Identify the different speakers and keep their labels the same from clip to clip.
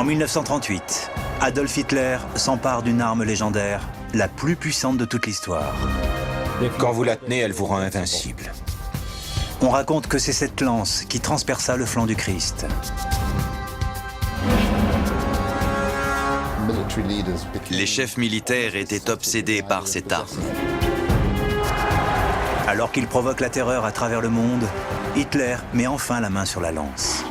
Speaker 1: 1938, Adolf Hitler s'empare d'une arme légendaire, la plus puissante de toute l'histoire.
Speaker 2: Quand vous la tenez, elle vous rend invincible.
Speaker 1: On raconte que c'est cette lance qui transperça le flanc du Christ.
Speaker 3: Les chefs militaires étaient obsédés par cette arme.
Speaker 1: Alors qu'il provoque la terreur à travers le monde, Hitler met enfin la main sur la lance.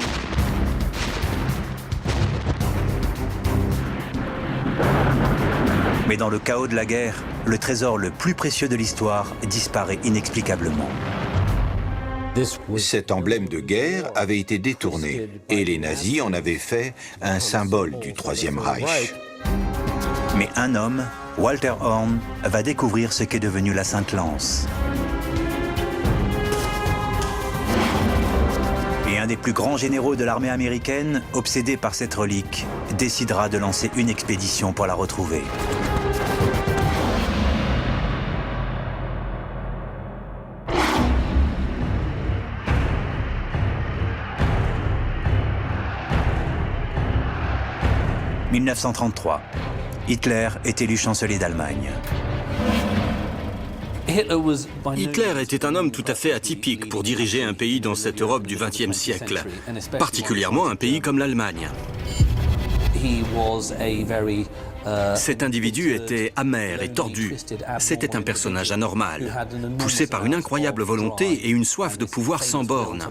Speaker 1: Mais dans le chaos de la guerre, le trésor le plus précieux de l'histoire disparaît inexplicablement.
Speaker 2: Cet emblème de guerre avait été détourné et les nazis en avaient fait un symbole du Troisième Reich.
Speaker 1: Mais un homme, Walter Horn, va découvrir ce qu'est devenue la Sainte Lance. Et un des plus grands généraux de l'armée américaine, obsédé par cette relique, décidera de lancer une expédition pour la retrouver. « 1933. Hitler est élu chancelier d'Allemagne.
Speaker 4: Hitler était un homme tout à fait atypique pour diriger un pays dans cette Europe du XXe siècle, particulièrement un pays comme l'Allemagne. Cet individu était amer et tordu. C'était un personnage anormal, poussé par une incroyable volonté et une soif de pouvoir sans borne.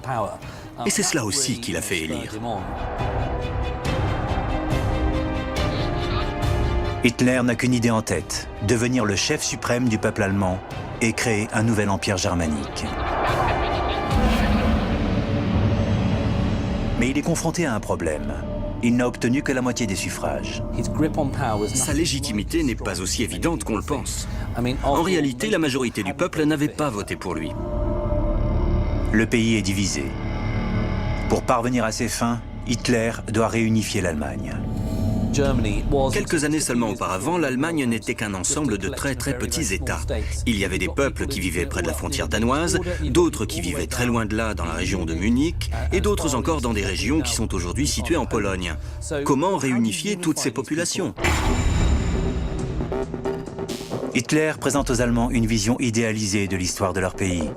Speaker 4: Et c'est cela aussi qui l'a fait élire.
Speaker 1: Hitler n'a qu'une idée en tête, devenir le chef suprême du peuple allemand et créer un nouvel empire germanique. Mais il est confronté à un problème. Il n'a obtenu que la moitié des suffrages.
Speaker 4: Sa légitimité n'est pas aussi évidente qu'on le pense. En réalité, la majorité du peuple n'avait pas voté pour lui.
Speaker 1: Le pays est divisé. Pour parvenir à ses fins, Hitler doit réunifier l'Allemagne.
Speaker 4: Quelques années seulement auparavant, l'Allemagne n'était qu'un ensemble de très petits États. Il y avait des peuples qui vivaient près de la frontière danoise, d'autres qui vivaient très loin de là dans la région de Munich, et d'autres encore dans des régions qui sont aujourd'hui situées en Pologne. Comment réunifier toutes ces populations ?
Speaker 1: Hitler présente aux Allemands une vision idéalisée de l'histoire de leur pays.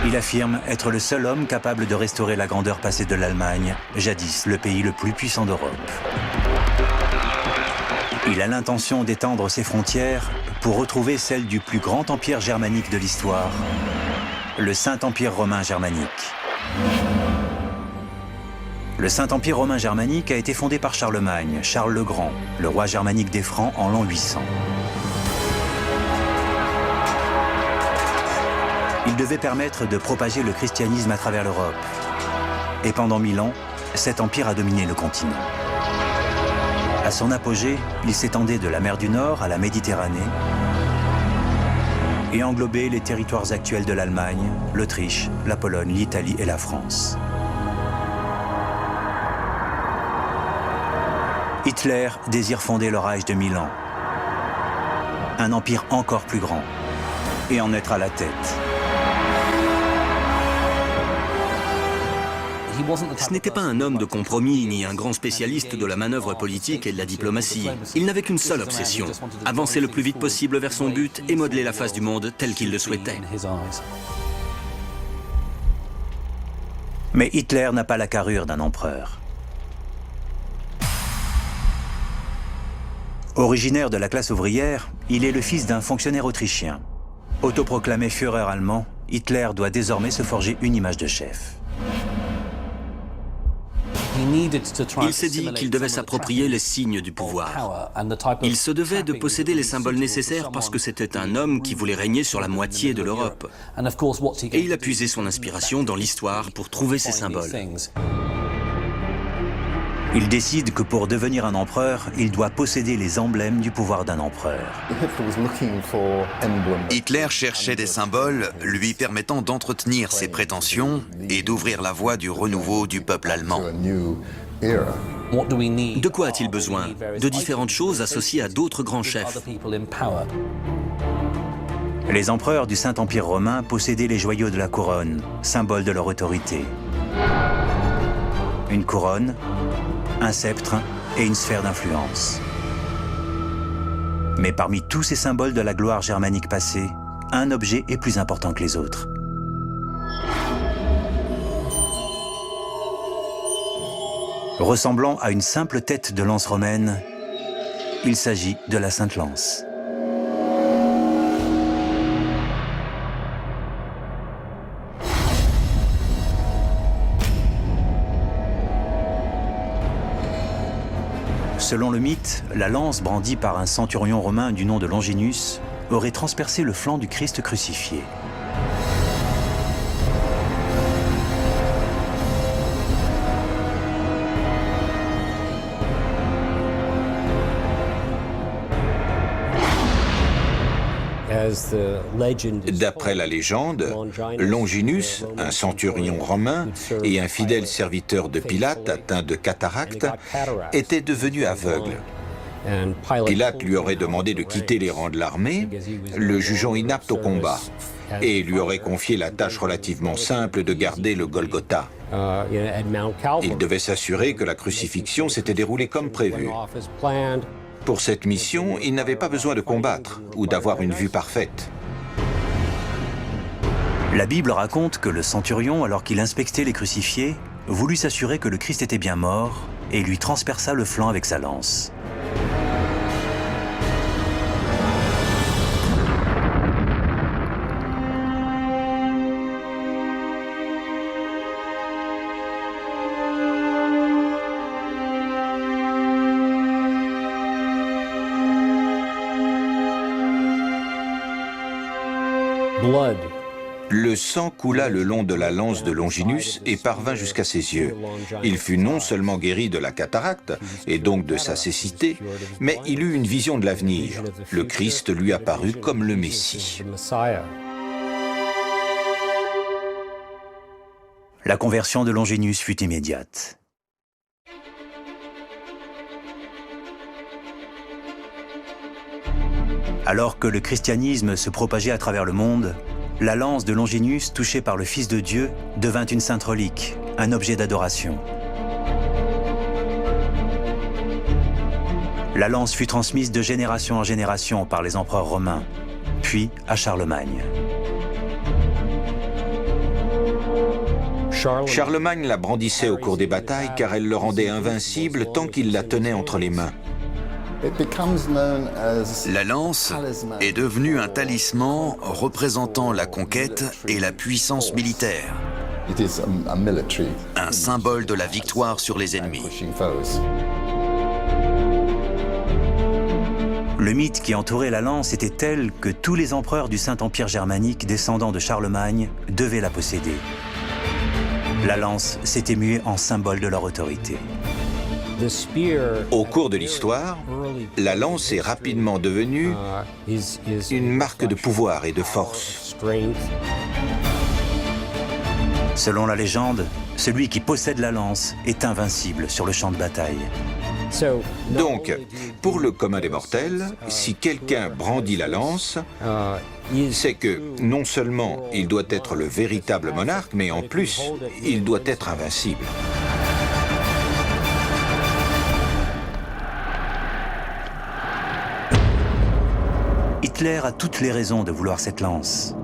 Speaker 1: Il affirme être le seul homme capable de restaurer la grandeur passée de l'Allemagne, jadis le pays le plus puissant d'Europe. Il a l'intention d'étendre ses frontières pour retrouver celle du plus grand empire germanique de l'histoire, le Saint-Empire romain germanique. Le Saint-Empire romain germanique a été fondé par Charlemagne, Charles le Grand, le roi germanique des Francs en l'an 800. Il devait permettre de propager le christianisme à travers l'Europe. Et pendant 1000 ans, cet empire a dominé le continent. À son apogée, il s'étendait de la mer du Nord à la Méditerranée et englobait les territoires actuels de l'Allemagne, l'Autriche, la Pologne, l'Italie et la France. Hitler désire fonder le Reich de 1000 ans, un empire encore plus grand, et en être à la tête.
Speaker 4: Ce n'était pas un homme de compromis ni un grand spécialiste de la manœuvre politique et de la diplomatie. Il n'avait qu'une seule obsession, avancer le plus vite possible vers son but et modeler la face du monde telle qu'il le souhaitait.
Speaker 1: Mais Hitler n'a pas la carrure d'un empereur. Originaire de la classe ouvrière, il est le fils d'un fonctionnaire autrichien. Autoproclamé Führer allemand, Hitler doit désormais se forger une image de chef.
Speaker 4: Il s'est dit qu'il devait s'approprier les signes du pouvoir. Il se devait de posséder les symboles nécessaires parce que c'était un homme qui voulait régner sur la moitié de l'Europe. Et il a puisé son inspiration dans l'histoire pour trouver ces symboles.
Speaker 1: Il décide que pour devenir un empereur, il doit posséder les emblèmes du pouvoir d'un empereur.
Speaker 3: Hitler cherchait des symboles lui permettant d'entretenir ses prétentions et d'ouvrir la voie du renouveau du peuple allemand.
Speaker 4: De quoi a-t-il besoin? De différentes choses associées à d'autres grands chefs.
Speaker 1: Les empereurs du Saint-Empire romain possédaient les joyaux de la couronne, symbole de leur autorité. Une couronne, un sceptre et une sphère d'influence. Mais parmi tous ces symboles de la gloire germanique passée, un objet est plus important que les autres. Ressemblant à une simple tête de lance romaine, il s'agit de la Sainte Lance. Selon le mythe, la lance brandie par un centurion romain du nom de Longinus aurait transpercé le flanc du Christ crucifié.
Speaker 2: D'après la légende, Longinus, un centurion romain et un fidèle serviteur de Pilate atteint de cataracte, était devenu aveugle. Pilate lui aurait demandé de quitter les rangs de l'armée, le jugeant inapte au combat, et lui aurait confié la tâche relativement simple de garder le Golgotha. Il devait s'assurer que la crucifixion s'était déroulée comme prévu. Pour cette mission, il n'avait pas besoin de combattre ou d'avoir une vue parfaite.
Speaker 1: La Bible raconte que le centurion, alors qu'il inspectait les crucifiés, voulut s'assurer que le Christ était bien mort et lui transperça le flanc avec sa lance.
Speaker 2: Le sang coula le long de la lance de Longinus et parvint jusqu'à ses yeux. Il fut non seulement guéri de la cataracte, et donc de sa cécité, mais il eut une vision de l'avenir. Le Christ lui apparut comme le Messie.
Speaker 1: La conversion de Longinus fut immédiate. Alors que le christianisme se propageait à travers le monde, la lance de Longinus, touchée par le Fils de Dieu, devint une sainte relique, un objet d'adoration. La lance fut transmise de génération en génération par les empereurs romains, puis à Charlemagne.
Speaker 2: Charlemagne la brandissait au cours des batailles car elle le rendait invincible tant qu'il la tenait entre les mains.
Speaker 3: La lance est devenue un talisman représentant la conquête et la puissance militaire. Un symbole de la victoire sur les ennemis.
Speaker 1: Le mythe qui entourait la lance était tel que tous les empereurs du Saint-Empire germanique descendants de Charlemagne devaient la posséder. La lance s'était muée en symbole de leur autorité.
Speaker 2: Au cours de l'histoire, la lance est rapidement devenue une marque de pouvoir et de force.
Speaker 1: Selon la légende, celui qui possède la lance est invincible sur le champ de bataille.
Speaker 2: Donc, pour le commun des mortels, si quelqu'un brandit la lance, c'est que non seulement il doit être le véritable monarque, mais en plus, il doit être invincible.
Speaker 1: Hitler a toutes les raisons de vouloir cette lance.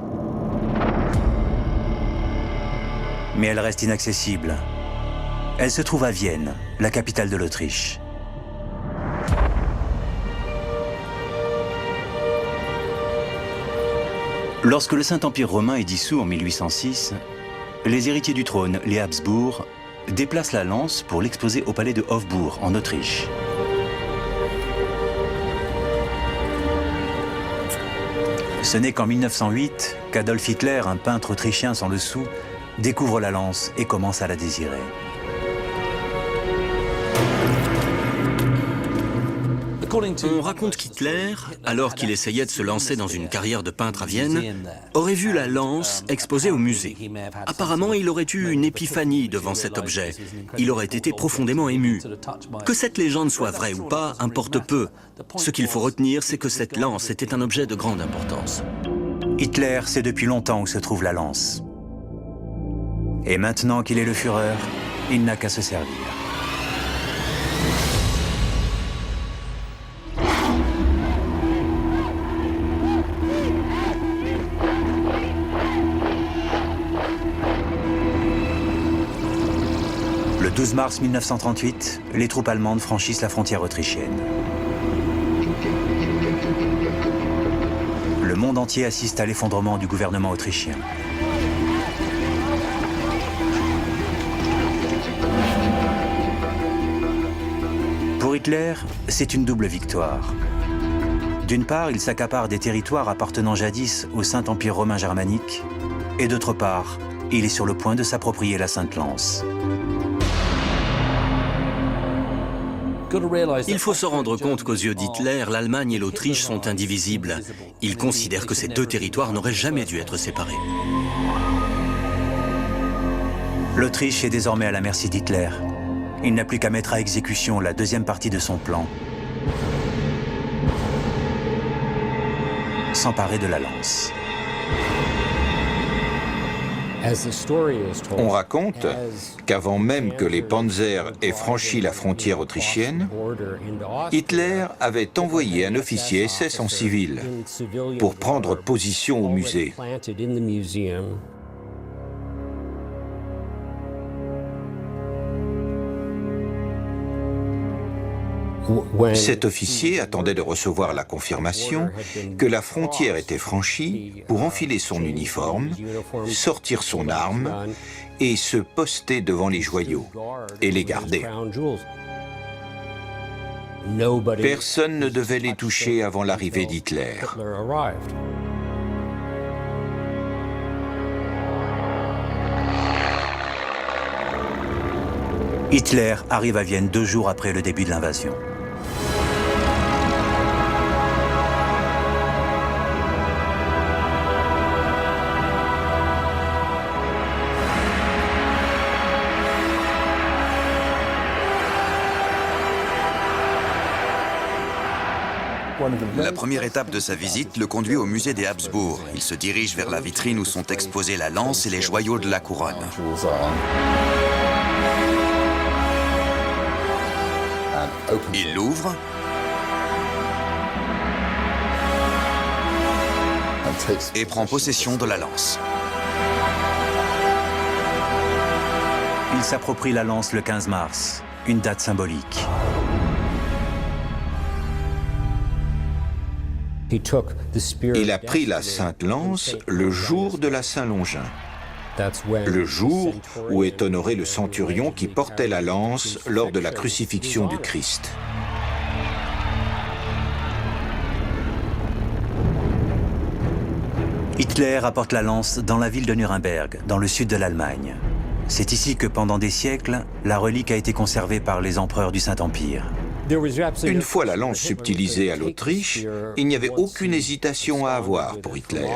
Speaker 1: Mais elle reste inaccessible. Elle se trouve à Vienne, la capitale de l'Autriche. Lorsque le Saint-Empire romain est dissous en 1806, les héritiers du trône, les Habsbourg, déplacent la lance pour l'exposer au palais de Hofburg, en Autriche. Ce n'est qu'en 1908 qu'Adolf Hitler, un peintre autrichien sans le sou, découvre la lance et commence à la désirer.
Speaker 4: On raconte qu'Hitler, alors qu'il essayait de se lancer dans une carrière de peintre à Vienne, aurait vu la lance exposée au musée. Apparemment, il aurait eu une épiphanie devant cet objet. Il aurait été profondément ému. Que cette légende soit vraie ou pas importe peu. Ce qu'il faut retenir, c'est que cette lance était un objet de grande importance.
Speaker 1: Hitler sait depuis longtemps où se trouve la lance. Et maintenant qu'il est le Führer, il n'a qu'à se servir. 12 mars 1938, les troupes allemandes franchissent la frontière autrichienne. Le monde entier assiste à l'effondrement du gouvernement autrichien. Pour Hitler, c'est une double victoire. D'une part, il s'accapare des territoires appartenant jadis au Saint-Empire romain germanique, et d'autre part, il est sur le point de s'approprier la Sainte-Lance.
Speaker 4: Il faut se rendre compte qu'aux yeux d'Hitler, l'Allemagne et l'Autriche sont indivisibles. Il considère que ces deux territoires n'auraient jamais dû être séparés.
Speaker 1: L'Autriche est désormais à la merci d'Hitler. Il n'a plus qu'à mettre à exécution la deuxième partie de son plan. S'emparer de la lance.
Speaker 2: On raconte qu'avant même que les panzers aient franchi la frontière autrichienne, Hitler avait envoyé un officier SS en civil pour prendre position au musée. Cet officier attendait de recevoir la confirmation que la frontière était franchie pour enfiler son uniforme, sortir son arme et se poster devant les joyaux et les garder. Personne ne devait les toucher avant l'arrivée d'Hitler.
Speaker 1: Hitler arrive à Vienne 2 jours après le début de l'invasion.
Speaker 3: La première étape de sa visite le conduit au musée des Habsbourg. Il se dirige vers la vitrine où sont exposés la lance et les joyaux de la couronne. Il l'ouvre et prend possession de la lance.
Speaker 1: Il s'approprie la lance le 15 mars, une date symbolique.
Speaker 2: Il a pris la Sainte Lance le jour de la Saint-Longin, le jour où est honoré le centurion qui portait la lance lors de la crucifixion du Christ.
Speaker 1: Hitler apporte la lance dans la ville de Nuremberg, dans le sud de l'Allemagne. C'est ici que pendant des siècles, la relique a été conservée par les empereurs du Saint-Empire.
Speaker 2: Une fois la lance subtilisée à l'Autriche, il n'y avait aucune hésitation à avoir pour Hitler.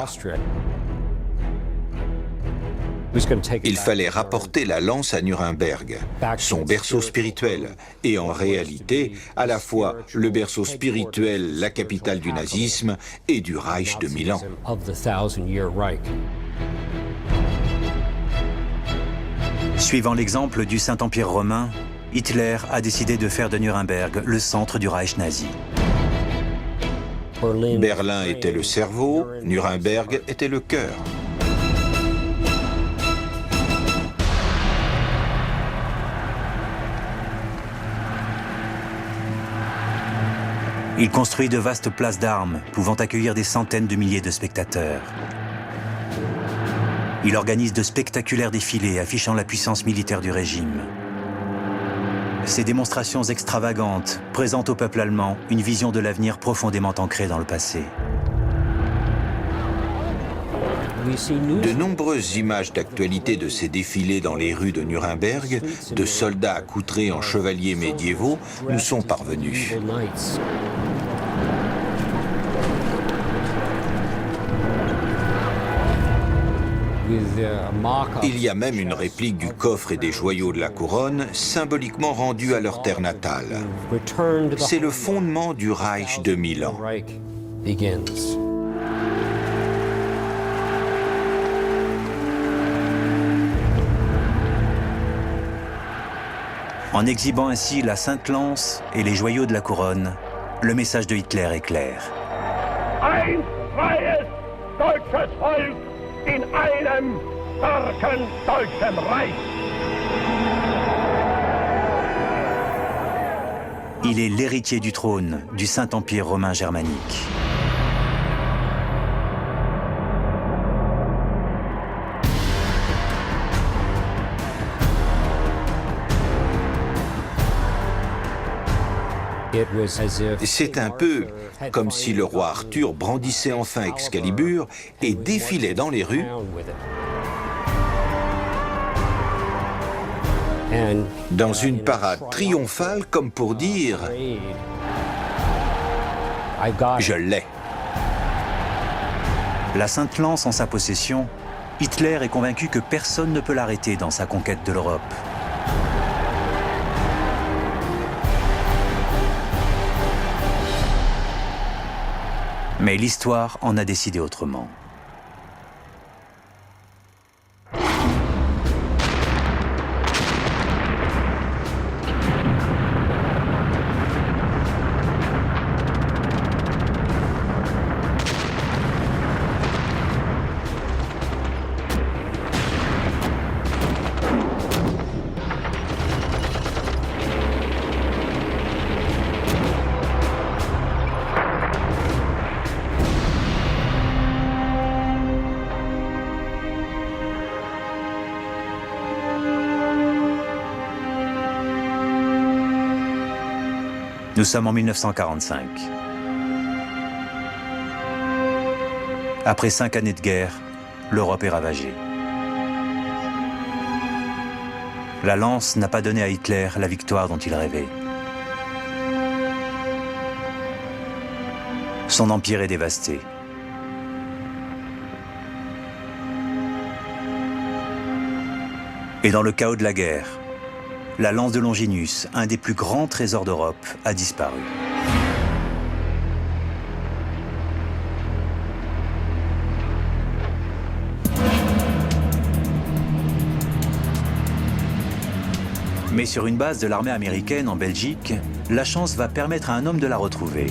Speaker 2: Il fallait rapporter la lance à Nuremberg, son berceau spirituel, et en réalité, à la fois le berceau spirituel, la capitale du nazisme et du Reich de Milan.
Speaker 1: Suivant l'exemple du Saint-Empire romain, Hitler a décidé de faire de Nuremberg le centre du Reich nazi.
Speaker 2: Berlin était le cerveau, Nuremberg était le cœur.
Speaker 1: Il construit de vastes places d'armes, pouvant accueillir des centaines de milliers de spectateurs. Il organise de spectaculaires défilés affichant la puissance militaire du régime. Ces démonstrations extravagantes présentent au peuple allemand une vision de l'avenir profondément ancrée dans le passé.
Speaker 2: De nombreuses images d'actualité de ces défilés dans les rues de Nuremberg, de soldats accoutrés en chevaliers médiévaux, nous sont parvenues. Il y a même une réplique du coffre et des joyaux de la couronne, symboliquement rendus à leur terre natale. C'est le fondement du Reich de Milan.
Speaker 1: En exhibant ainsi la Sainte Lance et les joyaux de la couronne, le message de Hitler est clair.
Speaker 5: Ein freies deutsches Volk in einem starken deutschen Reich.
Speaker 1: Il est l'héritier du trône du Saint-Empire romain germanique.
Speaker 2: C'est un peu comme si le roi Arthur brandissait enfin Excalibur et défilait dans les rues dans une parade triomphale comme pour dire « Je l'ai ».
Speaker 1: La Sainte Lance en sa possession, Hitler est convaincu que personne ne peut l'arrêter dans sa conquête de l'Europe. Mais l'histoire en a décidé autrement. Nous sommes en 1945. Après 5 années de guerre, l'Europe est ravagée. La lance n'a pas donné à Hitler la victoire dont il rêvait. Son empire est dévasté. Et dans le chaos de la guerre, la lance de Longinus, un des plus grands trésors d'Europe, a disparu. Mais sur une base de l'armée américaine en Belgique, la chance va permettre à un homme de la retrouver.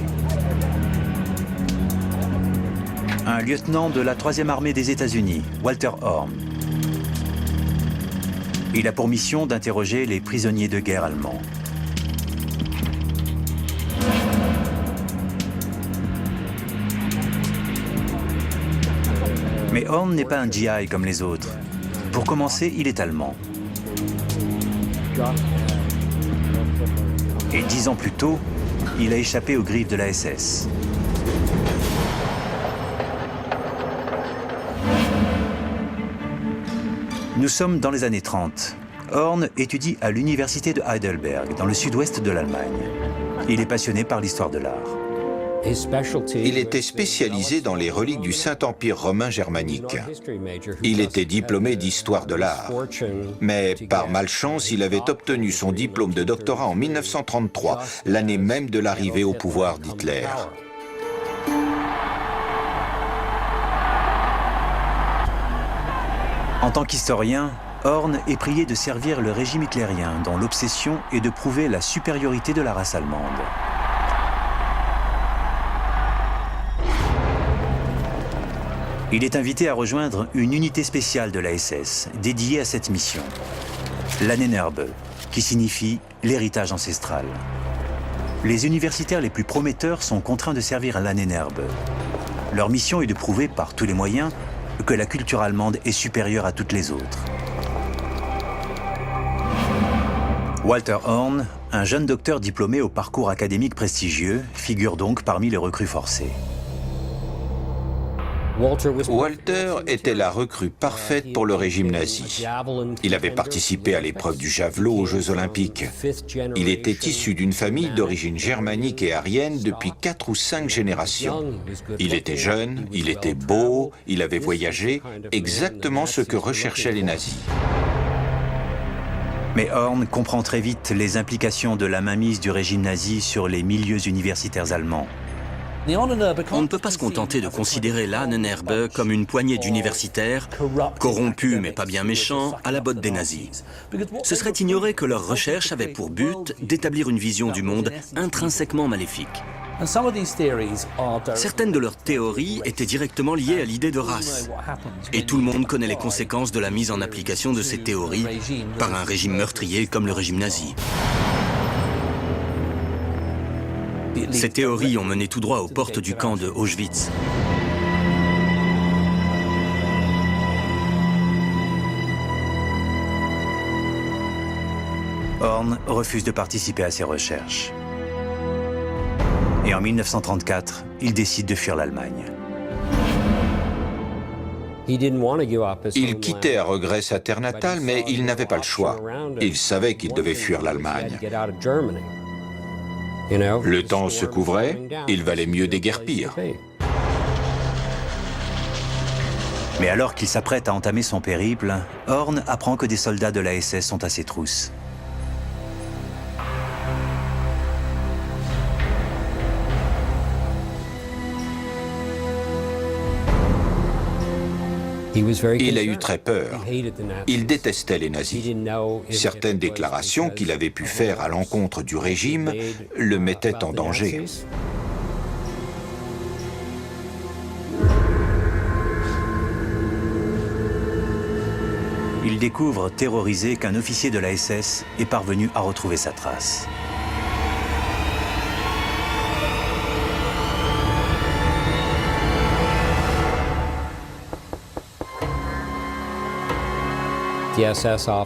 Speaker 1: Un lieutenant de la 3e armée des États-Unis, Walter Horn. Il a pour mission d'interroger les prisonniers de guerre allemands. Mais Horn n'est pas un GI comme les autres. Pour commencer, il est allemand. Et 10 ans plus tôt, il a échappé aux griffes de la SS. Nous sommes dans les années 30. Horn étudie à l'université de Heidelberg, dans le sud-ouest de l'Allemagne. Il est passionné par l'histoire de l'art.
Speaker 2: Il était spécialisé dans les reliques du Saint-Empire romain germanique. Il était diplômé d'histoire de l'art. Mais par malchance, il avait obtenu son diplôme de doctorat en 1933, l'année même de l'arrivée au pouvoir d'Hitler.
Speaker 1: En tant qu'historien, Horn est prié de servir le régime hitlérien, dont l'obsession est de prouver la supériorité de la race allemande. Il est invité à rejoindre une unité spéciale de la SS, dédiée à cette mission, l'Ahnenerbe, qui signifie l'héritage ancestral. Les universitaires les plus prometteurs sont contraints de servir à l'Ahnenerbe. Leur mission est de prouver par tous les moyens que la culture allemande est supérieure à toutes les autres. Walter Horn, un jeune docteur diplômé au parcours académique prestigieux, figure donc parmi les recrues forcées.
Speaker 2: Walter était la recrue parfaite pour le régime nazi. Il avait participé à l'épreuve du javelot aux Jeux Olympiques. Il était issu d'une famille d'origine germanique et aryenne depuis 4 ou 5 générations. Il était jeune, il était beau, il avait voyagé, exactement ce que recherchaient les nazis.
Speaker 1: Mais Horn comprend très vite les implications de la mainmise du régime nazi sur les milieux universitaires allemands.
Speaker 4: On ne peut pas se contenter de considérer l'Ahnenerbe comme une poignée d'universitaires, corrompus mais pas bien méchants, à la botte des nazis. Ce serait ignorer que leur recherche avait pour but d'établir une vision du monde intrinsèquement maléfique. Certaines de leurs théories étaient directement liées à l'idée de race. Et tout le monde connaît les conséquences de la mise en application de ces théories par un régime meurtrier comme le régime nazi. Ces théories ont mené tout droit aux portes du camp de Auschwitz.
Speaker 1: Horn refuse de participer à ces recherches. Et en 1934, il décide de fuir l'Allemagne.
Speaker 2: Il quittait à regret sa terre natale, mais il n'avait pas le choix. Il savait qu'il devait fuir l'Allemagne. Le temps se couvrait, il valait mieux déguerpir.
Speaker 1: Mais alors qu'il s'apprête à entamer son périple, Horn apprend que des soldats de la SS sont à ses trousses.
Speaker 2: Il a eu très peur. Il détestait les nazis. Certaines déclarations qu'il avait pu faire à l'encontre du régime le mettaient en danger.
Speaker 1: Il découvre, terrorisé, qu'un officier de la SS est parvenu à retrouver sa trace.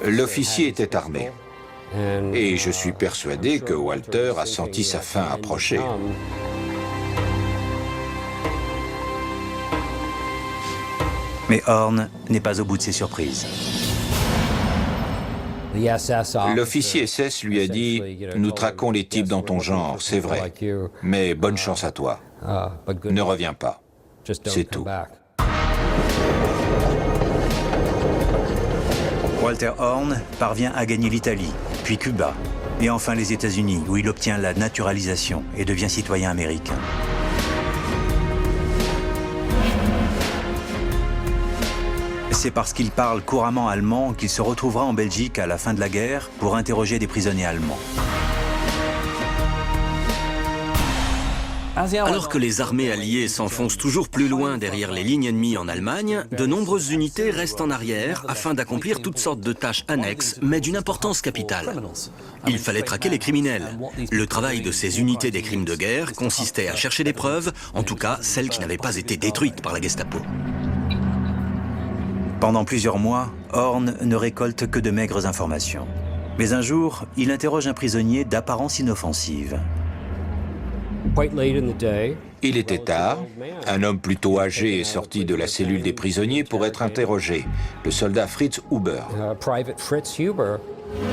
Speaker 2: L'officier était armé. Et je suis persuadé que Walter a senti sa fin approcher.
Speaker 1: Mais Horn n'est pas au bout de ses surprises.
Speaker 2: L'officier SS lui a dit « Nous traquons les types dans ton genre, c'est vrai. Mais bonne chance à toi. Ne reviens pas. C'est tout. »
Speaker 1: Walter Horn parvient à gagner l'Italie, puis Cuba, et enfin les États-Unis, où il obtient la naturalisation et devient citoyen américain. C'est parce qu'il parle couramment allemand qu'il se retrouvera en Belgique à la fin de la guerre pour interroger des prisonniers allemands.
Speaker 4: Alors que les armées alliées s'enfoncent toujours plus loin derrière les lignes ennemies en Allemagne, de nombreuses unités restent en arrière afin d'accomplir toutes sortes de tâches annexes, mais d'une importance capitale. Il fallait traquer les criminels. Le travail de ces unités des crimes de guerre consistait à chercher des preuves, en tout cas celles qui n'avaient pas été détruites par la Gestapo.
Speaker 1: Pendant plusieurs mois, Horn ne récolte que de maigres informations. Mais un jour, il interroge un prisonnier d'apparence inoffensive.
Speaker 2: Il était tard. Un homme plutôt âgé est sorti de la cellule des prisonniers pour être interrogé, le soldat Fritz Huber.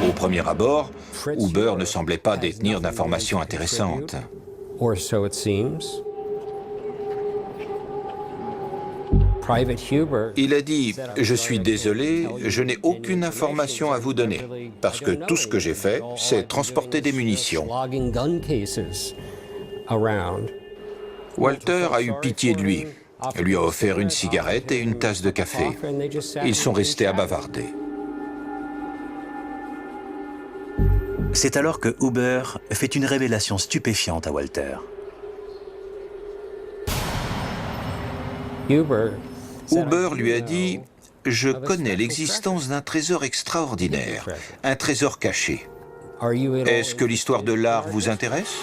Speaker 2: Au premier abord, Huber ne semblait pas détenir d'informations intéressantes. Il a dit « Je suis désolé, je n'ai aucune information à vous donner, parce que tout ce que j'ai fait, c'est transporter des munitions. » Walter a eu pitié de lui. Il lui a offert une cigarette et une tasse de café. Ils sont restés à bavarder.
Speaker 1: C'est alors que Huber fait une révélation stupéfiante à Walter.
Speaker 2: Huber lui a dit « Je connais l'existence d'un trésor extraordinaire, un trésor caché. Est-ce que l'histoire de l'art vous intéresse ?»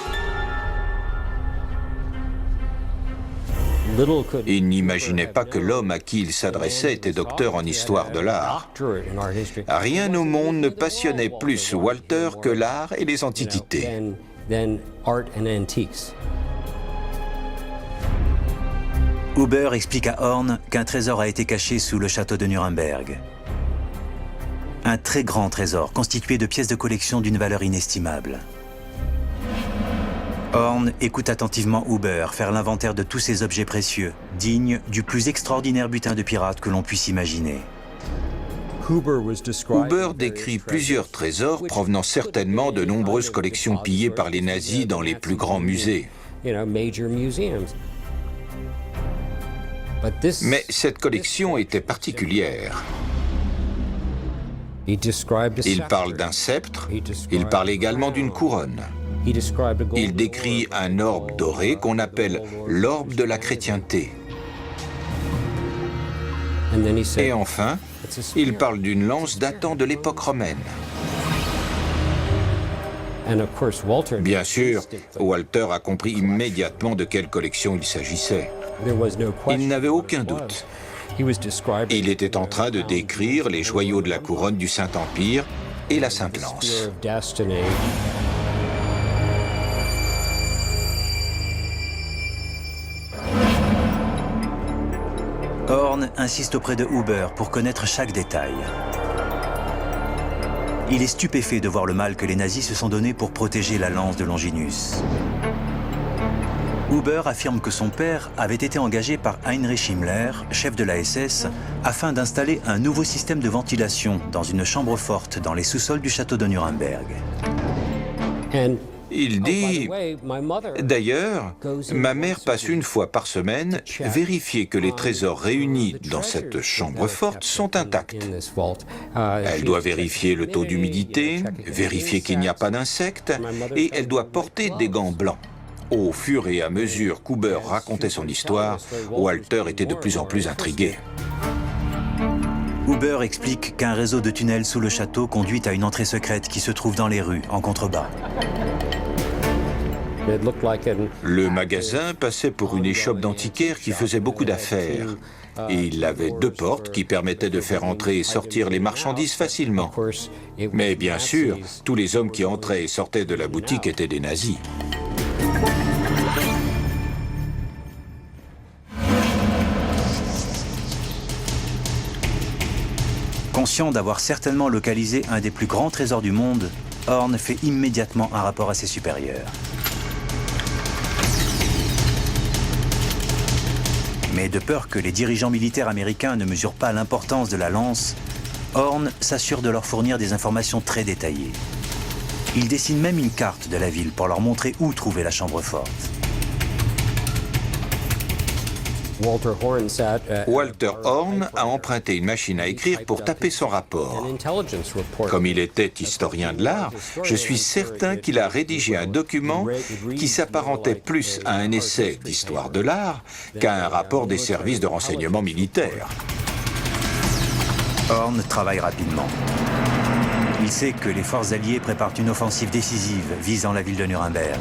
Speaker 2: Il n'imaginait pas que l'homme à qui il s'adressait était docteur en histoire de l'art. Rien au monde ne passionnait plus Walter que l'art et les antiquités.
Speaker 1: Huber explique à Horn qu'un trésor a été caché sous le château de Nuremberg. Un très grand trésor constitué de pièces de collection d'une valeur inestimable. Horn écoute attentivement Huber faire l'inventaire de tous ces objets précieux, dignes du plus extraordinaire butin de pirates que l'on puisse imaginer.
Speaker 2: Huber décrit plusieurs trésors provenant certainement de nombreuses collections pillées par les nazis dans les plus grands musées. Mais cette collection était particulière. Il parle d'un sceptre, il parle également d'une couronne. Il décrit un orbe doré qu'on appelle l'orbe de la chrétienté. Et enfin, il parle d'une lance datant de l'époque romaine. Bien sûr, Walter a compris immédiatement de quelle collection il s'agissait. Il n'avait aucun doute. Il était en train de décrire les joyaux de la couronne du Saint-Empire et la Sainte-Lance.
Speaker 1: Horn insiste auprès de Huber pour connaître chaque détail. Il est stupéfait de voir le mal que les nazis se sont donné pour protéger la lance de Longinus. Huber affirme que son père avait été engagé par Heinrich Himmler, chef de la SS, afin d'installer un nouveau système de ventilation dans une chambre forte dans les sous-sols du château de Nuremberg.
Speaker 2: Il dit « D'ailleurs, ma mère passe une fois par semaine vérifier que les trésors réunis dans cette chambre forte sont intacts. Elle doit vérifier le taux d'humidité, vérifier qu'il n'y a pas d'insectes, et elle doit porter des gants blancs. » Au fur et à mesure qu'Huber racontait son histoire, Walter était de plus en plus intrigué.
Speaker 1: Huber explique qu'un réseau de tunnels sous le château conduit à une entrée secrète qui se trouve dans les rues, en contrebas.
Speaker 2: Le magasin passait pour une échoppe d'antiquaires qui faisait beaucoup d'affaires. Et il avait 2 portes qui permettaient de faire entrer et sortir les marchandises facilement. Mais bien sûr, tous les hommes qui entraient et sortaient de la boutique étaient des nazis.
Speaker 1: Conscient d'avoir certainement localisé un des plus grands trésors du monde, Horn fait immédiatement un rapport à ses supérieurs. Mais de peur que les dirigeants militaires américains ne mesurent pas l'importance de la lance, Horn s'assure de leur fournir des informations très détaillées. Il dessine même une carte de la ville pour leur montrer où trouver la chambre forte.
Speaker 2: Walter Horn a emprunté une machine à écrire pour taper son rapport. Comme il était historien de l'art, je suis certain qu'il a rédigé un document qui s'apparentait plus à un essai d'histoire de l'art qu'à un rapport des services de renseignement militaires.
Speaker 1: Horn travaille rapidement. Il sait que les forces alliées préparent une offensive décisive visant la ville de Nuremberg.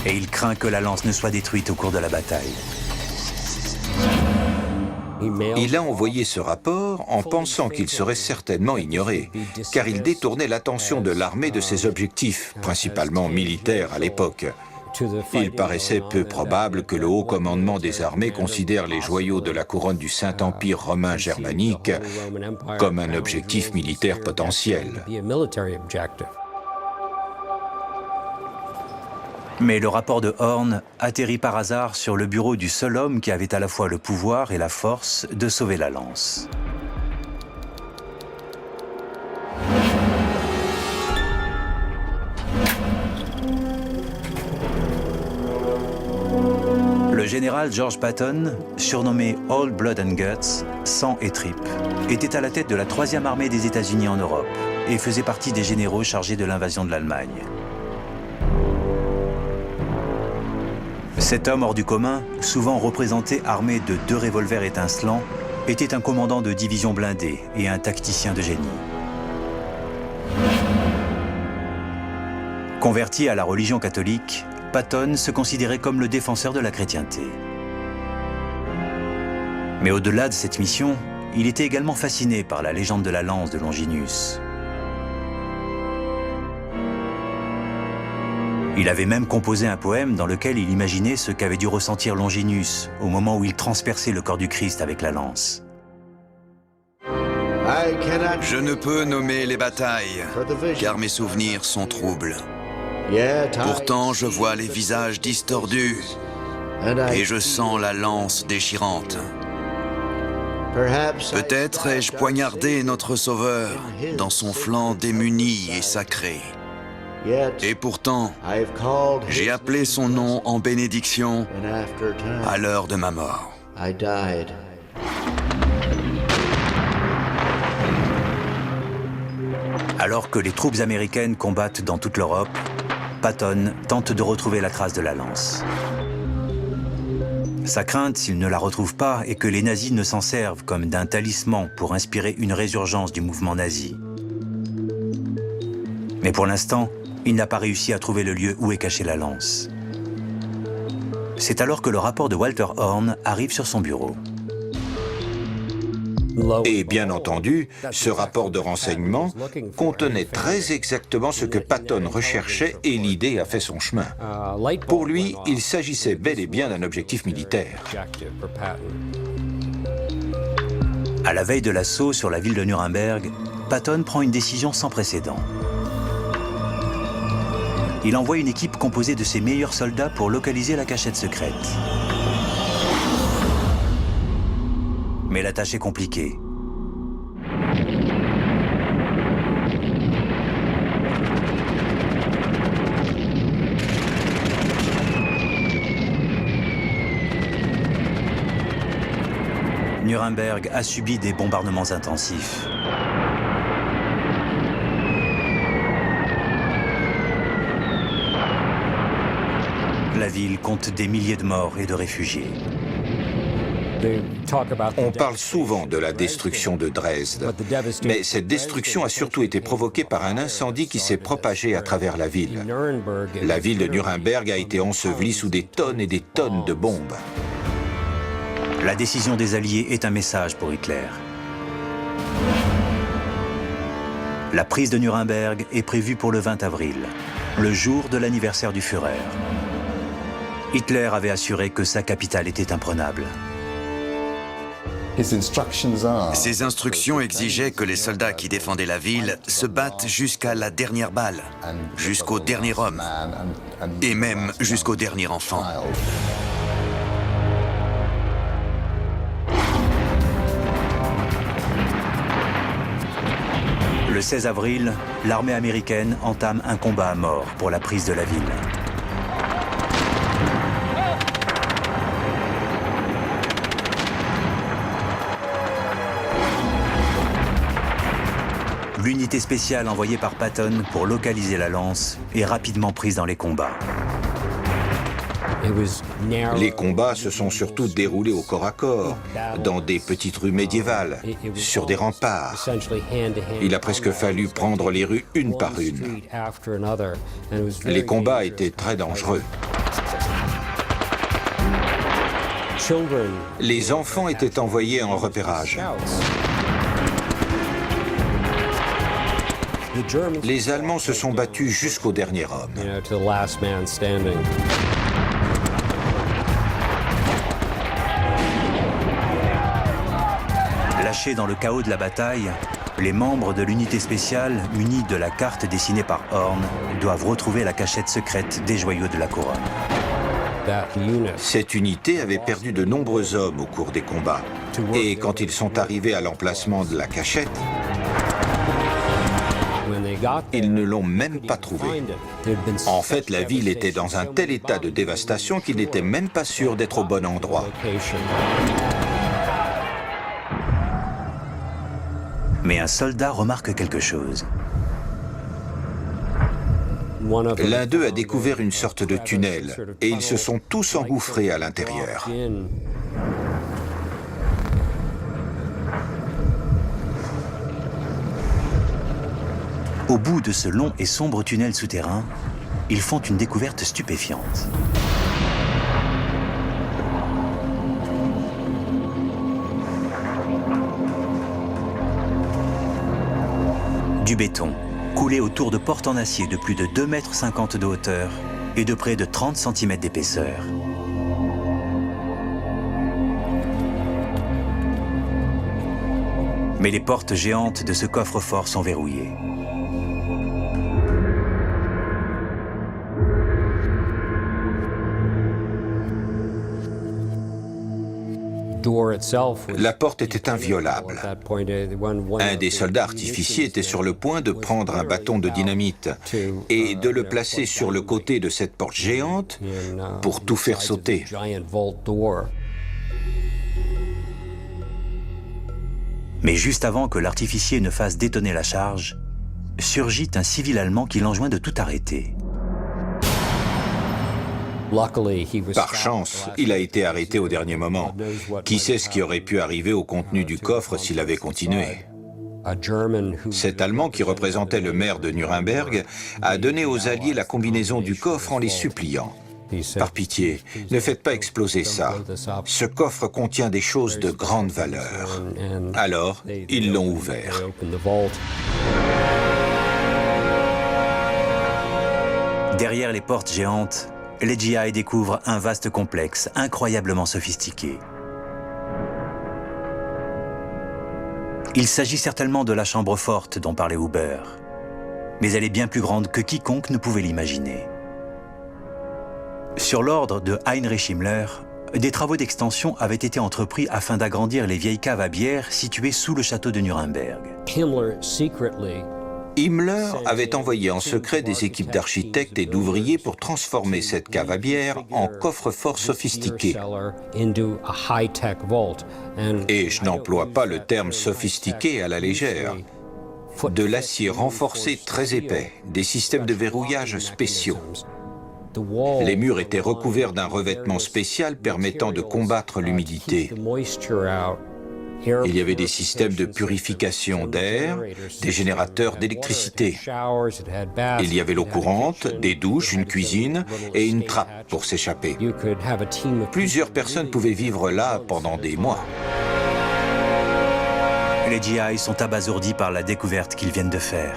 Speaker 1: Et il craint que la lance ne soit détruite au cours de la bataille.
Speaker 2: Il a envoyé ce rapport en pensant qu'il serait certainement ignoré, car il détournait l'attention de l'armée de ses objectifs, principalement militaires à l'époque. Il paraissait peu probable que le haut commandement des armées considère les joyaux de la couronne du Saint-Empire romain germanique comme un objectif militaire potentiel.
Speaker 1: Mais le rapport de Horn atterrit par hasard sur le bureau du seul homme qui avait à la fois le pouvoir et la force de sauver la lance. Le général George Patton, surnommé Old Blood and Guts, sang et tripes, était à la tête de la 3e armée des États-Unis en Europe et faisait partie des généraux chargés de l'invasion de l'Allemagne. Cet homme hors du commun, souvent représenté armé de 2 revolvers étincelants, était un commandant de division blindée et un tacticien de génie. Converti à la religion catholique, Patton se considérait comme le défenseur de la chrétienté. Mais au-delà de cette mission, il était également fasciné par la légende de la lance de Longinus. Il avait même composé un poème dans lequel il imaginait ce qu'avait dû ressentir Longinus au moment où il transperçait le corps du Christ avec la lance.
Speaker 3: Je ne peux nommer les batailles, car mes souvenirs sont troubles. Pourtant, je vois les visages distordus et je sens la lance déchirante. Peut-être ai-je poignardé notre Sauveur dans son flanc démuni et sacré. Et pourtant, j'ai appelé son nom en bénédiction à l'heure de ma mort.
Speaker 1: Alors que les troupes américaines combattent dans toute l'Europe, Patton tente de retrouver la trace de la lance. Sa crainte, s'il ne la retrouve pas, est que les nazis ne s'en servent comme d'un talisman pour inspirer une résurgence du mouvement nazi. Mais pour l'instant, il n'a pas réussi à trouver le lieu où est cachée la lance. C'est alors que le rapport de Walter Horn arrive sur son bureau.
Speaker 2: Et bien entendu, ce rapport de renseignement contenait très exactement ce que Patton recherchait et l'idée a fait son chemin. Pour lui, il s'agissait bel et bien d'un objectif militaire.
Speaker 1: À la veille de l'assaut sur la ville de Nuremberg, Patton prend une décision sans précédent. Il envoie une équipe composée de ses meilleurs soldats pour localiser la cachette secrète. Mais la tâche est compliquée. Nuremberg a subi des bombardements intensifs. La ville compte des milliers de morts et de réfugiés.
Speaker 2: On parle souvent de la destruction de Dresde, mais cette destruction a surtout été provoquée par un incendie qui s'est propagé à travers la ville. La ville de Nuremberg a été ensevelie sous des tonnes et des tonnes de bombes.
Speaker 1: La décision des Alliés est un message pour Hitler. La prise de Nuremberg est prévue pour le 20 avril, le jour de l'anniversaire du Führer. Hitler avait assuré que sa capitale était imprenable.
Speaker 3: Ses instructions exigeaient que les soldats qui défendaient la ville se battent jusqu'à la dernière balle, jusqu'au dernier homme, et même jusqu'au dernier enfant.
Speaker 1: Le 16 avril, l'armée américaine entame un combat à mort pour la prise de la ville. L'unité spéciale envoyée par Patton pour localiser la lance est rapidement prise dans les combats.
Speaker 2: Les combats se sont surtout déroulés au corps à corps, dans des petites rues médiévales, sur des remparts. Il a presque fallu prendre les rues une par une. Les combats étaient très dangereux. Les enfants étaient envoyés en repérage. Les Allemands se sont battus jusqu'au dernier homme.
Speaker 1: Lâchés dans le chaos de la bataille, les membres de l'unité spéciale, munis de la carte dessinée par Horn, doivent retrouver la cachette secrète des joyaux de la couronne.
Speaker 2: Cette unité avait perdu de nombreux hommes au cours des combats. Et quand ils sont arrivés à l'emplacement de la cachette, ils ne l'ont même pas trouvée. En fait, la ville était dans un tel état de dévastation qu'ils n'étaient même pas sûrs d'être au bon endroit.
Speaker 1: Mais un soldat remarque quelque chose.
Speaker 2: L'un d'eux a découvert une sorte de tunnel et ils se sont tous engouffrés à l'intérieur.
Speaker 1: Au bout de ce long et sombre tunnel souterrain, ils font une découverte stupéfiante. Du béton, coulé autour de portes en acier de plus de 2,50 m de hauteur et de près de 30 cm d'épaisseur. Mais les portes géantes de ce coffre-fort sont verrouillées.
Speaker 2: La porte était inviolable. Un des soldats artificiers était sur le point de prendre un bâton de dynamite et de le placer sur le côté de cette porte géante pour tout faire sauter.
Speaker 1: Mais juste avant que l'artificier ne fasse détonner la charge, surgit un civil allemand qui l'enjoint de tout arrêter.
Speaker 2: Par chance, il a été arrêté au dernier moment. Qui sait ce qui aurait pu arriver au contenu du coffre s'il avait continué? Cet Allemand, qui représentait le maire de Nuremberg, a donné aux Alliés la combinaison du coffre en les suppliant. Par pitié, ne faites pas exploser ça. Ce coffre contient des choses de grande valeur. Alors, ils l'ont ouvert.
Speaker 1: Derrière les portes géantes, les GI découvrent un vaste complexe, incroyablement sophistiqué. Il s'agit certainement de la chambre forte dont parlait Huber, mais elle est bien plus grande que quiconque ne pouvait l'imaginer. Sur l'ordre de Heinrich Himmler, des travaux d'extension avaient été entrepris afin d'agrandir les vieilles caves à bière situées sous le château de Nuremberg.
Speaker 2: Himmler avait envoyé en secret des équipes d'architectes et d'ouvriers pour transformer cette cave à bière en coffre-fort sophistiqué. Et je n'emploie pas le terme sophistiqué à la légère. De l'acier renforcé très épais, des systèmes de verrouillage spéciaux. Les murs étaient recouverts d'un revêtement spécial permettant de combattre l'humidité. Il y avait des systèmes de purification d'air, des générateurs d'électricité. Il y avait l'eau courante, des douches, une cuisine et une trappe pour s'échapper. Plusieurs personnes pouvaient vivre là pendant des mois.
Speaker 1: Les GI sont abasourdis par la découverte qu'ils viennent de faire.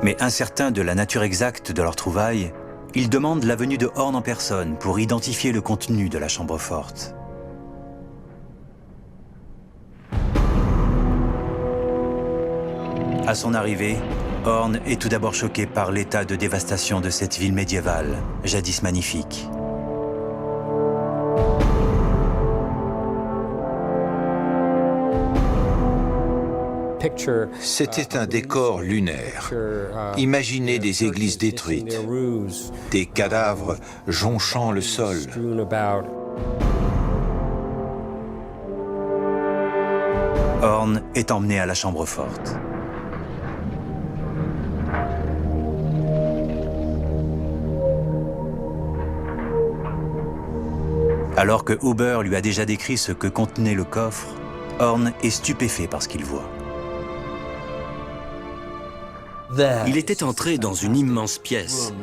Speaker 1: Mais incertains de la nature exacte de leur trouvaille, ils demandent la venue de Horn en personne pour identifier le contenu de la chambre forte. À son arrivée, Horn est tout d'abord choqué par l'état de dévastation de cette ville médiévale, jadis magnifique.
Speaker 2: C'était un décor lunaire. Imaginez des églises détruites, des cadavres jonchant le sol.
Speaker 1: Horn est emmené à la chambre forte. Alors que Huber lui a déjà décrit ce que contenait le coffre, Horn est stupéfait par ce qu'il voit.
Speaker 4: Il était entré dans une immense pièce,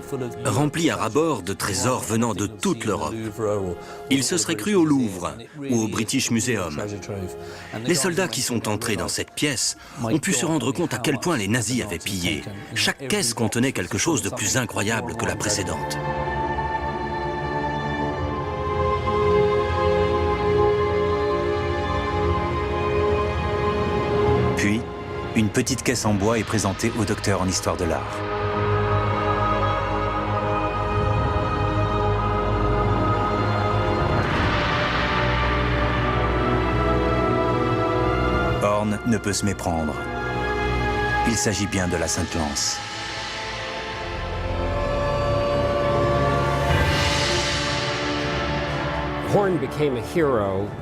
Speaker 4: remplie à ras-bord de trésors venant de toute l'Europe. Il se serait cru au Louvre ou au British Museum. Les soldats qui sont entrés dans cette pièce ont pu se rendre compte à quel point les nazis avaient pillé. Chaque caisse contenait quelque chose de plus incroyable que la précédente.
Speaker 1: Puis, une petite caisse en bois est présentée au docteur en histoire de l'art. Horn ne peut se méprendre. Il s'agit bien de la Sainte-Lance.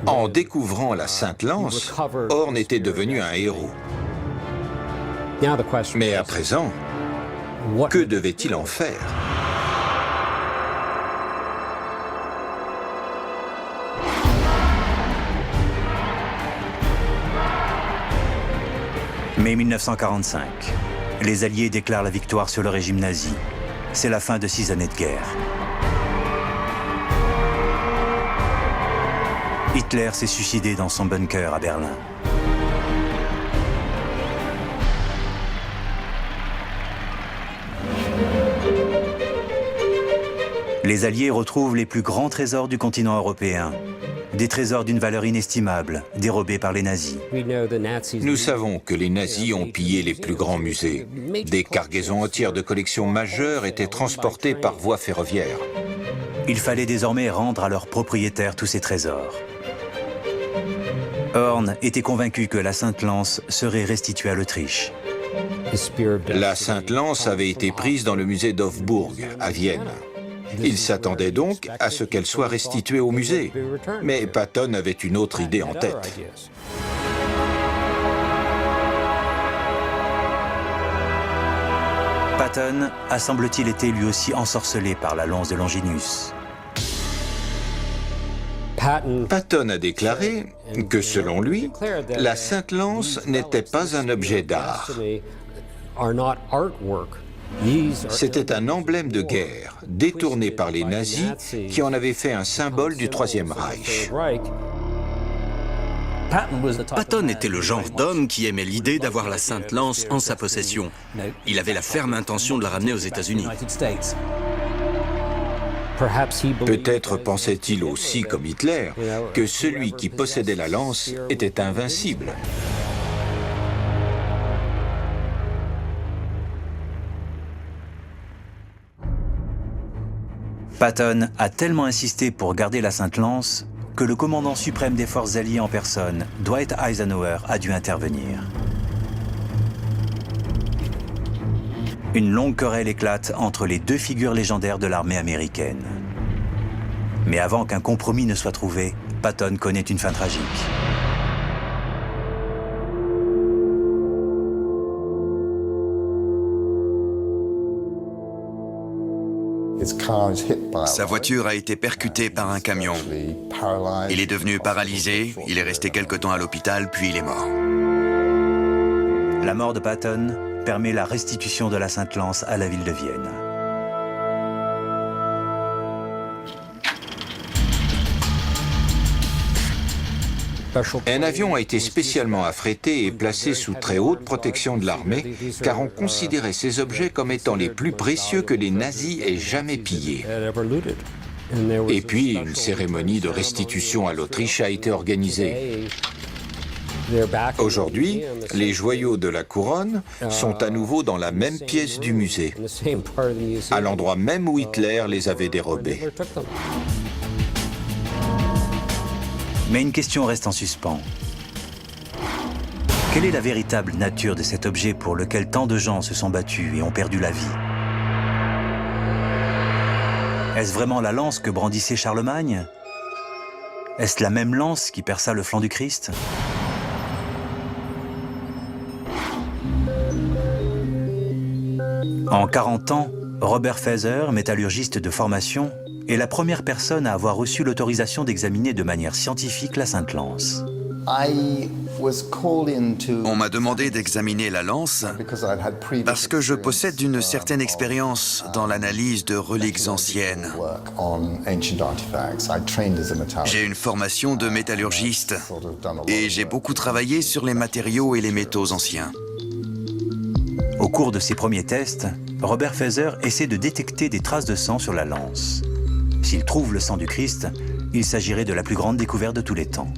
Speaker 2: En découvrant la Sainte-Lance, Horn était devenu un héros. Mais à présent, que devait-il en faire?
Speaker 1: Mai 1945. Les Alliés déclarent la victoire sur le régime nazi. C'est la fin de 6 années de guerre. Hitler s'est suicidé dans son bunker à Berlin. Les Alliés retrouvent les plus grands trésors du continent européen. Des trésors d'une valeur inestimable, dérobés par les nazis.
Speaker 2: Nous savons que les nazis ont pillé les plus grands musées. Des cargaisons entières de collections majeures étaient transportées par voie ferroviaire.
Speaker 1: Il fallait désormais rendre à leurs propriétaires tous ces trésors. Horn était convaincu que la Sainte-Lance serait restituée à l'Autriche.
Speaker 2: La Sainte-Lance avait été prise dans le musée d'Hofburg, à Vienne. Il s'attendait donc à ce qu'elle soit restituée au musée. Mais Patton avait une autre idée en tête.
Speaker 1: Patton a, semble-t-il, été lui aussi ensorcelé par la lance de Longinus.
Speaker 2: Patton a déclaré que, selon lui, la Sainte Lance n'était pas un objet d'art. C'était un emblème de guerre, détourné par les nazis, qui en avaient fait un symbole du Troisième Reich.
Speaker 4: Patton était le genre d'homme qui aimait l'idée d'avoir la Sainte Lance en sa possession. Il avait la ferme intention de la ramener aux États-Unis.
Speaker 2: Peut-être pensait-il aussi, comme Hitler, que celui qui possédait la lance était invincible.
Speaker 1: Patton a tellement insisté pour garder la Sainte Lance que le commandant suprême des forces alliées en personne, Dwight Eisenhower, a dû intervenir. Une longue querelle éclate entre les deux figures légendaires de l'armée américaine. Mais avant qu'un compromis ne soit trouvé, Patton connaît une fin tragique.
Speaker 3: Sa voiture a été percutée par un camion. Il est devenu paralysé, il est resté quelque temps à l'hôpital, puis il est mort.
Speaker 1: La mort de Patton permet la restitution de la Sainte Lance à la ville de Vienne.
Speaker 2: Un avion a été spécialement affrété et placé sous très haute protection de l'armée, car on considérait ces objets comme étant les plus précieux que les nazis aient jamais pillés. Et puis, une cérémonie de restitution à l'Autriche a été organisée. Aujourd'hui, les joyaux de la couronne sont à nouveau dans la même pièce du musée, à l'endroit même où Hitler les avait dérobés.
Speaker 1: Mais une question reste en suspens. Quelle est la véritable nature de cet objet pour lequel tant de gens se sont battus et ont perdu la vie? Est-ce vraiment la lance que brandissait Charlemagne? Est-ce la même lance qui perça le flanc du Christ? En 40 ans, Robert Feather, métallurgiste de formation, est la première personne à avoir reçu l'autorisation d'examiner de manière scientifique la Sainte Lance.
Speaker 3: On m'a demandé d'examiner la lance parce que je possède une certaine expérience dans l'analyse de reliques anciennes. J'ai une formation de métallurgiste et j'ai beaucoup travaillé sur les matériaux et les métaux anciens.
Speaker 1: Au cours de ses premiers tests, Robert Feather essaie de détecter des traces de sang sur la lance. S'il trouve le sang du Christ, il s'agirait de la plus grande découverte de tous les temps.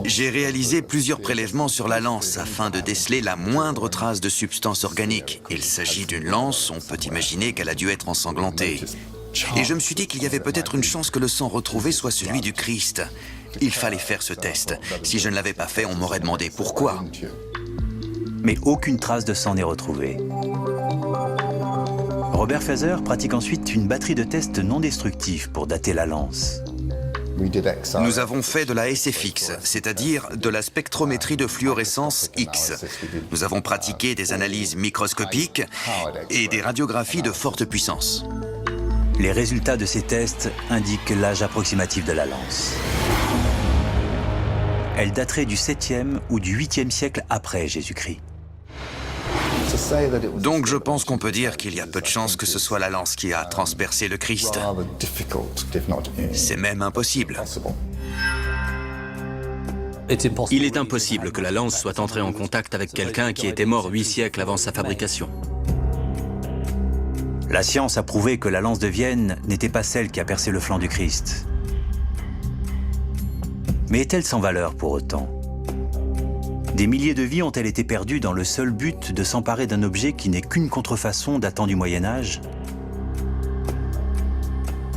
Speaker 3: J'ai réalisé plusieurs prélèvements sur la lance afin de déceler la moindre trace de substance organique. Il s'agit d'une lance, on peut imaginer qu'elle a dû être ensanglantée. Et je me suis dit qu'il y avait peut-être une chance que le sang retrouvé soit celui du Christ. Il fallait faire ce test. Si je ne l'avais pas fait, on m'aurait demandé pourquoi.
Speaker 1: Mais aucune trace de sang n'est retrouvée. Robert Feather pratique ensuite une batterie de tests non destructifs pour dater la lance.
Speaker 3: Nous avons fait de la SFX, c'est-à-dire de la spectrométrie de fluorescence X. Nous avons pratiqué des analyses microscopiques et des radiographies de forte puissance.
Speaker 1: Les résultats de ces tests indiquent l'âge approximatif de la lance. Elle daterait du 7e ou du 8e siècle après Jésus-Christ.
Speaker 3: Donc je pense qu'on peut dire qu'il y a peu de chances que ce soit la lance qui a transpercé le Christ. C'est même impossible.
Speaker 4: Il est impossible que la lance soit entrée en contact avec quelqu'un qui était mort 8 siècles avant sa fabrication.
Speaker 1: La science a prouvé que la lance de Vienne n'était pas celle qui a percé le flanc du Christ. Mais est-elle sans valeur pour autant? Des milliers de vies ont-elles été perdues dans le seul but de s'emparer d'un objet qui n'est qu'une contrefaçon datant du Moyen-Âge?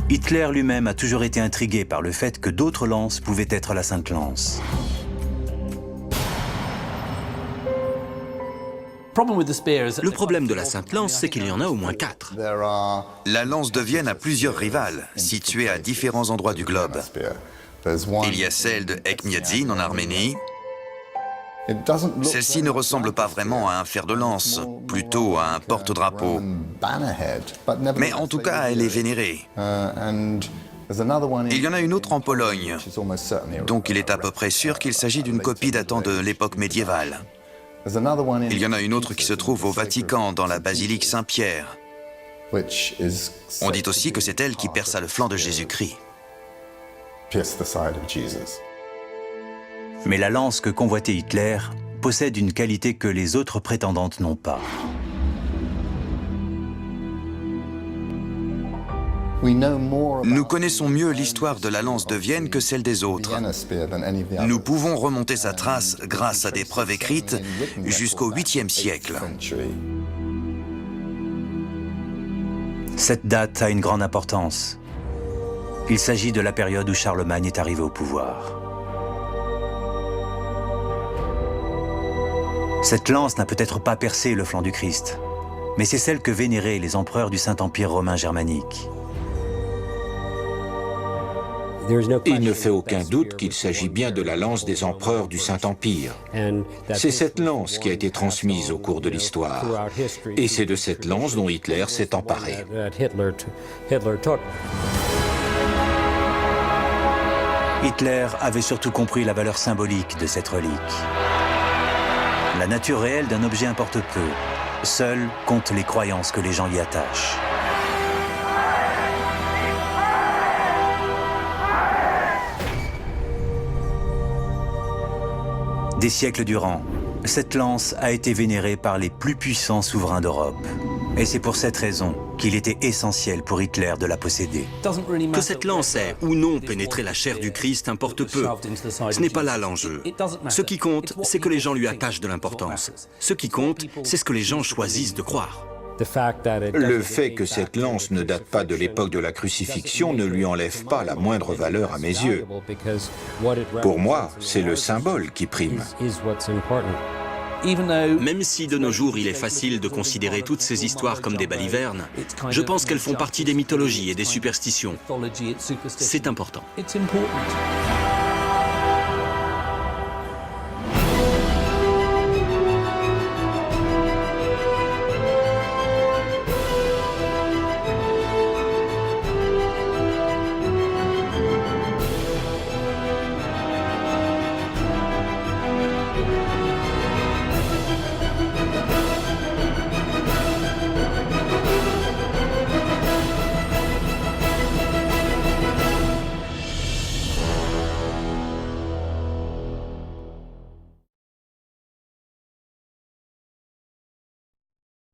Speaker 1: Hitler lui-même a toujours été intrigué par le fait que d'autres lances pouvaient être la Sainte Lance.
Speaker 4: Le problème de la Sainte Lance, c'est qu'il y en a au moins 4.
Speaker 3: La lance de Vienne a plusieurs rivales, situées à différents endroits du globe. Il y a celle de Ekmiadzin en Arménie. Celle-ci ne ressemble pas vraiment à un fer de lance, plutôt à un porte-drapeau. Mais en tout cas, elle est vénérée. Il y en a une autre en Pologne, donc il est à peu près sûr qu'il s'agit d'une copie datant de l'époque médiévale. Il y en a une autre qui se trouve au Vatican, dans la basilique Saint-Pierre. On dit aussi que c'est elle qui perça le flanc de Jésus-Christ.
Speaker 1: Mais la lance que convoitait Hitler possède une qualité que les autres prétendantes n'ont pas.
Speaker 3: Nous connaissons mieux l'histoire de la lance de Vienne que celle des autres. Nous pouvons remonter sa trace grâce à des preuves écrites jusqu'au 8e siècle.
Speaker 1: Cette date a une grande importance. Il s'agit de la période où Charlemagne est arrivé au pouvoir. Cette lance n'a peut-être pas percé le flanc du Christ, mais c'est celle que vénéraient les empereurs du Saint-Empire romain germanique.
Speaker 2: Il ne fait aucun doute qu'il s'agit bien de la lance des empereurs du Saint-Empire. C'est cette lance qui a été transmise au cours de l'histoire. Et c'est de cette lance dont Hitler s'est emparé.
Speaker 1: Hitler avait surtout compris la valeur symbolique de cette relique. La nature réelle d'un objet importe peu. Seul comptent les croyances que les gens y attachent. Des siècles durant, cette lance a été vénérée par les plus puissants souverains d'Europe. Et c'est pour cette raison qu'il était essentiel pour Hitler de la posséder.
Speaker 4: Que cette lance ait ou non pénétré la chair du Christ importe peu. Ce n'est pas là l'enjeu. Ce qui compte, c'est que les gens lui attachent de l'importance. Ce qui compte, c'est ce que les gens choisissent de croire.
Speaker 2: Le fait que cette lance ne date pas de l'époque de la crucifixion ne lui enlève pas la moindre valeur à mes yeux. Pour moi, c'est le symbole qui prime.
Speaker 4: Même si de nos jours il est facile de considérer toutes ces histoires comme des balivernes, je pense qu'elles font partie des mythologies et des superstitions. C'est important.